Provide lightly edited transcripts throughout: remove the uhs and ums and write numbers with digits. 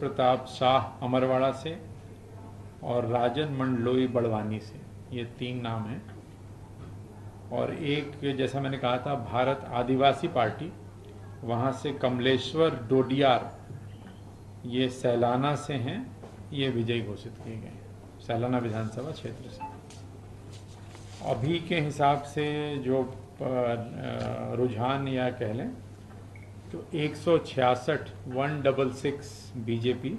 प्रताप शाह अमरवाड़ा से और राजन मंडलोई बड़वानी से, ये 3 नाम हैं। और एक, जैसा मैंने कहा था, भारत आदिवासी पार्टी, वहाँ से कमलेश्वर डोडियार, ये सैलाना से हैं, ये विजयी घोषित किए गए हैं सैलाना विधानसभा क्षेत्र से। अभी के हिसाब से जो रुझान या कह लें तो 166 166 बीजेपी,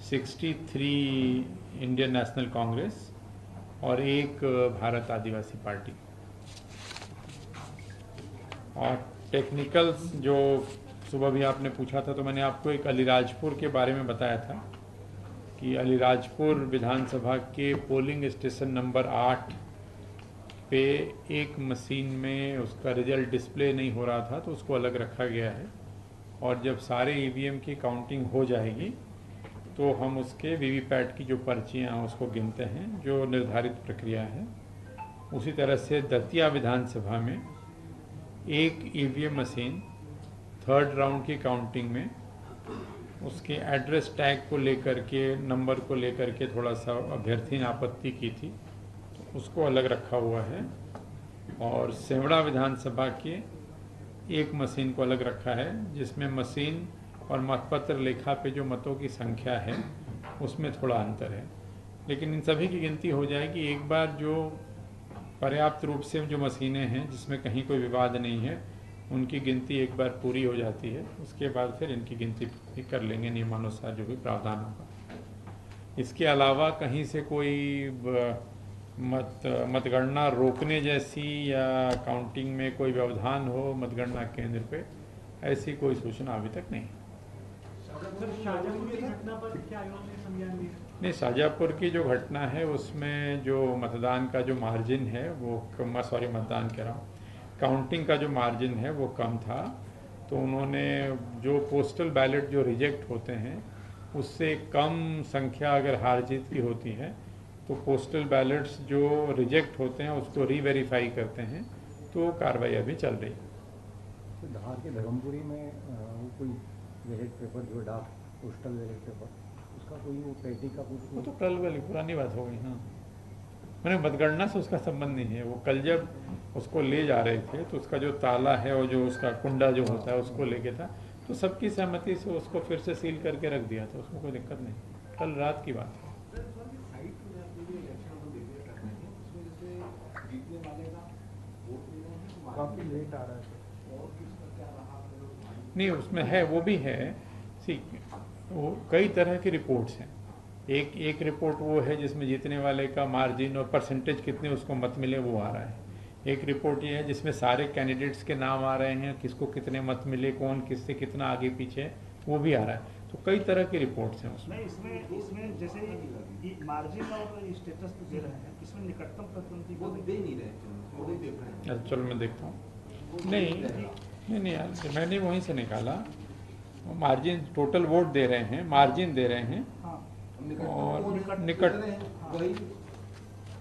63 इंडियन नेशनल कांग्रेस और एक भारत आदिवासी पार्टी। और टेक्निकल्स जो सुबह भी आपने पूछा था, तो मैंने आपको एक अलीराजपुर के बारे में बताया था कि अलीराजपुर विधानसभा के पोलिंग स्टेशन नंबर 8 पे एक मशीन में उसका रिजल्ट डिस्प्ले नहीं हो रहा था, तो उसको अलग रखा गया है। और जब सारे ईवीएम की काउंटिंग हो जाएगी तो हम उसके वीवीपैट की जो पर्चियाँ उसको गिनते हैं, जो निर्धारित प्रक्रिया है। उसी तरह से दतिया विधानसभा में एक ईवीएम मशीन 3rd राउंड की काउंटिंग में उसके एड्रेस टैग को लेकर के, नंबर को लेकर के थोड़ा सा अभ्यर्थी ने आपत्ति की थी, तो उसको अलग रखा हुआ है। और सेवड़ा विधानसभा के एक मशीन को अलग रखा है, जिसमें मशीन और मतपत्र लेखा पे जो मतों की संख्या है उसमें थोड़ा अंतर है। लेकिन इन सभी की गिनती हो जाएगी एक बार जो पर्याप्त रूप से जो मशीनें हैं जिसमें कहीं कोई विवाद नहीं है, उनकी गिनती एक बार पूरी हो जाती है, उसके बाद फिर इनकी गिनती भी कर लेंगे नियमानुसार जो भी प्रावधान होगा। इसके अलावा कहीं से कोई मतगणना रोकने जैसी या काउंटिंग में कोई व्यवधान हो मतगणना केंद्र पे, ऐसी कोई सूचना अभी तक नहीं। नहीं, शाहजहाँपुर की जो घटना है उसमें जो मतदान का जो मार्जिन है वो मतदान कह रहा हूँ, काउंटिंग का जो मार्जिन है वो कम था। तो उन्होंने जो पोस्टल बैलेट जो रिजेक्ट होते हैं उससे कम संख्या अगर हार जीत की होती है तो पोस्टल बैलेट्स जो रिजेक्ट होते हैं उसको रीवेरीफाई करते हैं, तो कार्रवाई अभी चल रही है। तो धार के धर्मपुरी में वो कोई बैलेट पेपर जो डाक पोस्टल बैलेट पेपर, उसका कोई वो पेटी का कुछ, वो तो कल वाली पुरानी बात हो गई। हाँ, मैंने मतगणना से उसका संबंध नहीं है। वो कल जब उसको ले जा रहे थे तो उसका जो ताला है और जो उसका कुंडा जो होता है उसको लेके था, तो सबकी सहमति से उसको फिर से सील करके रख दिया था, उसमें कोई दिक्कत नहीं। कल रात की बात है। काफ़ी लेट आ रहा है नहीं, उसमें है, वो भी है। सी, वो कई तरह की रिपोर्ट्स हैं। एक रिपोर्ट वो है जिसमें जीतने वाले का मार्जिन और परसेंटेज कितने उसको मत मिले वो आ रहा है। एक रिपोर्ट ये है जिसमें सारे कैंडिडेट्स के नाम आ रहे हैं, किसको कितने मत मिले, कौन किससे कितना आगे पीछे, वो भी आ रहा है। तो कई तरह की रिपोर्ट्स हैं उसमें। इसमें जैसे मार्जिन और स्टेटस तो दे रहे हैं, इसमें निकटतम प्रतिद्वंदी को दे नहीं रहे। अच्छा, चलो मैं देखता हूँ। नहीं यार, मैंने वहीं से निकाला। मार्जिन टोटल वोट दे रहे हैं, मार्जिन दे रहे हैं। हाँ, और निकट वही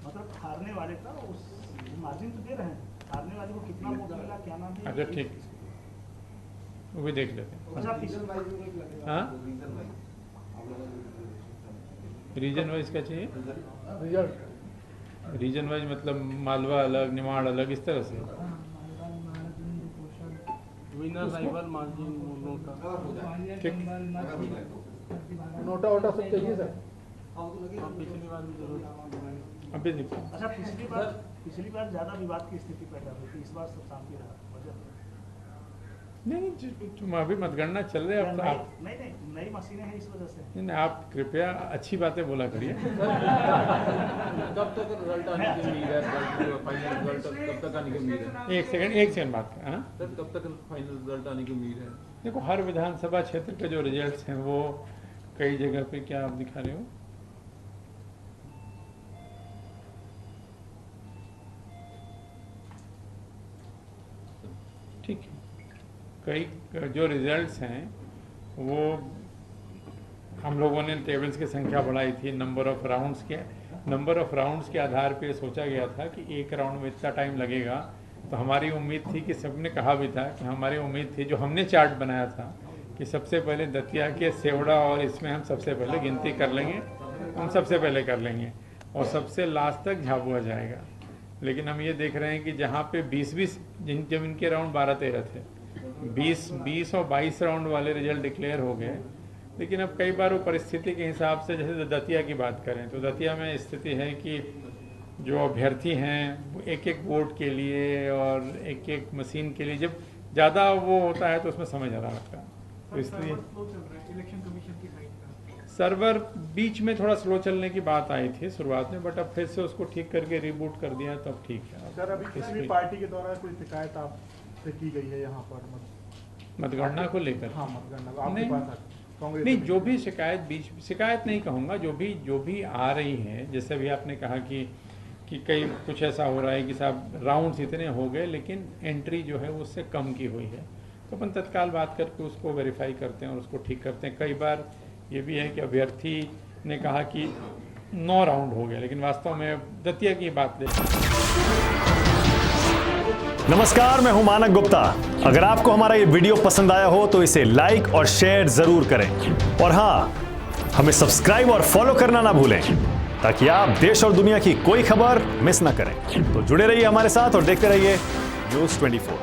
मतलब हारने वाले का उस मार्जिन तो दे रहे हैं, हारने वाले को कितना वोट मिला, क्या नाम है। अच्छा, ठीक, वो भी देख लेते हैं। हाँ, रीजन वाइज क्या चाहिए? रीजन वाइज मतलब मालवा अलग, निमाड़ अलग, इस तरह से। विनर राइवल मार्जिन नोटा, ठीक, नोटा वोटा सब चाहिए सर। पिछली बार भी जरूर। अभी देखो। अच्छा, पिछली बार ज्यादा विवाद की स्थिति पैदा हुई थी, इस बार सब शांति रहा। नहीं, तुम अभी मतगणना चल रही है। आप नहीं, नई मशीनें हैं इस वजह से। नहीं, आप कृपया अच्छी बातें बोला करिए। कब तक रिजल्ट आने की उम्मीद है? फाइनल रिजल्ट कब तक आने की उम्मीद है? एक सेकंड बात कर। हाँ सर, कब तक फाइनल रिजल्ट आने की उम्मीद है? देखो, हर विधानसभा क्षेत्र के जो रिजल्ट्स हैं वो कई जगह पे, क्या आप दिखा रहे हो, ठीक है, कई जो रिजल्ट्स हैं वो हम लोगों ने टेबल्स की संख्या बढ़ाई थी, नंबर ऑफ राउंड्स के आधार पे सोचा गया था कि एक राउंड में इतना टाइम लगेगा। तो हमारी उम्मीद थी कि सबने कहा भी था कि हमारी उम्मीद थी, जो हमने चार्ट बनाया था कि सबसे पहले दतिया के सेवड़ा और इसमें हम सबसे पहले गिनती कर लेंगे, हम सबसे पहले कर लेंगे और सबसे लास्ट तक झाबुआ जाएगा। लेकिन हम ये देख रहे हैं कि जहाँ पे 20-20 जब इनके राउंड 12-13 थे, 20 और 22 राउंड वाले रिजल्ट डिक्लेयर हो गए। लेकिन अब कई बार वो परिस्थिति के हिसाब से, जैसे दतिया की बात करें तो दतिया में स्थिति है कि जो अभ्यर्थी हैं एक एक वोट के लिए और एक एक मशीन के लिए जब ज़्यादा वो होता है तो उसमें समय ज़्यादा लगता है, तो इसलिए सर्वर बीच में थोड़ा स्लो चलने की बात आई थी शुरुआत में, बट अब फिर से उसको ठीक करके रिबूट कर दिया तो अब ठीक है। सर अभी किसी भी पार्टी के द्वारा कोई शिकायत आपसे की गई है यहाँ पर मतगणना को लेकर? हाँ, मतगणना आपके नहीं, पास कांग्रेस नहीं, जो भी शिकायत नहीं कहूँगा, जो भी आ रही है, जैसे भी आपने कहा कि कई कुछ ऐसा हो रहा है कि साहब राउंड्स इतने हो गए लेकिन एंट्री जो है उससे कम की हुई है, तो अपन तत्काल बात करके उसको वेरीफाई करते हैं और उसको ठीक करते हैं। कई बार ये भी है कि अभ्यर्थी ने कहा कि 9 राउंड हो गए, लेकिन वास्तव में दतिया की बात ले। नमस्कार, मैं हूं मानक गुप्ता। अगर आपको हमारा ये वीडियो पसंद आया हो तो इसे लाइक और शेयर जरूर करें और हाँ, हमें सब्सक्राइब और फॉलो करना ना भूलें ताकि आप देश और दुनिया की कोई खबर मिस ना करें। तो जुड़े रहिए हमारे साथ और देखते रहिए न्यूज़ 24।